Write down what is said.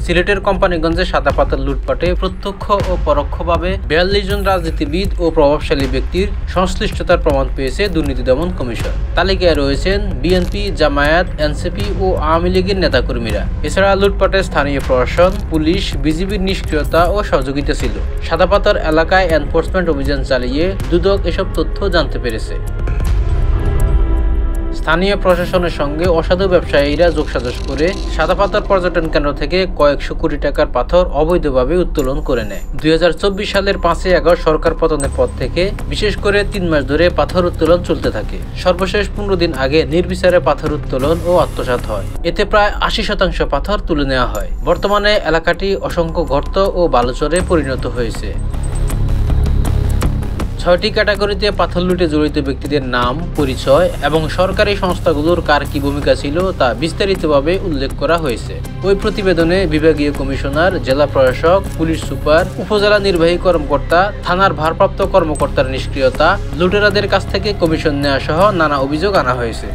সিলেটের কোম্পানিগঞ্জে সাদা পাথর লুটপাটে প্রত্যক্ষ ও পরোক্ষভাবে 42 জন রাজনীতিবিদ ও প্রভাবশালী ব্যক্তির সংশ্লিষ্টতার প্রমাণ পেয়েছে দুর্নীতি দমন কমিশন। তালিকায় রয়েছেন বিএনপি, জামায়াত, এনসিপি ও আওয়ামী লীগের নেতাকর্মীরা। এছাড়া লুটপাটে স্থানীয় প্রশাসন, পুলিশ, বিজিবির নিষ্ক্রিয়তা ও সহযোগিতা ছিল। সাদা পাথর এলাকায় এনফোর্সমেন্ট অভিযান চালিয়ে দুদক এসব তথ্য জানতে পেরেছে। স্থানীয় প্রশাসনের সঙ্গে অসাধু ব্যবসায়ীরা যোগসাজশ করে সাদা পাথর পর্যটন কেন্দ্র থেকে কয়েকশো কোটি টাকার পাথর অবৈধভাবে উত্তোলন করে নেয়। 2024 সালের 5 আগস্ট সরকার পতনের পর থেকে বিশেষ করে 3 মাস ধরে পাথর উত্তোলন চলতে থাকে। সর্বশেষ 15 দিন আগে নির্বিচারে পাথর উত্তোলন ও আত্মসাৎ হয়। এতে প্রায় 80% পাথর তুলে নেওয়া হয়। বর্তমানে এলাকাটি অসংখ্য গর্ত ও বালুচরে পরিণত হয়েছে। 6টি ক্যাটাগরিতে পাথর লুটে জড়িত ব্যক্তিদের নাম, পরিচয় এবং সরকারি সংস্থাগুলোর কার কি ভূমিকা ছিল তা বিস্তারিতভাবে উল্লেখ করা হয়েছে। ওই প্রতিবেদনে বিভাগীয় কমিশনার, জেলা প্রশাসক, পুলিশ সুপার, উপজেলা নির্বাহী কর্মকর্তা, থানার ভারপ্রাপ্ত কর্মকর্তার নিষ্ক্রিয়তা, লুটেরাদের কাছ থেকে কমিশন নেওয়া সহ নানা অভিযোগ আনা হয়েছে।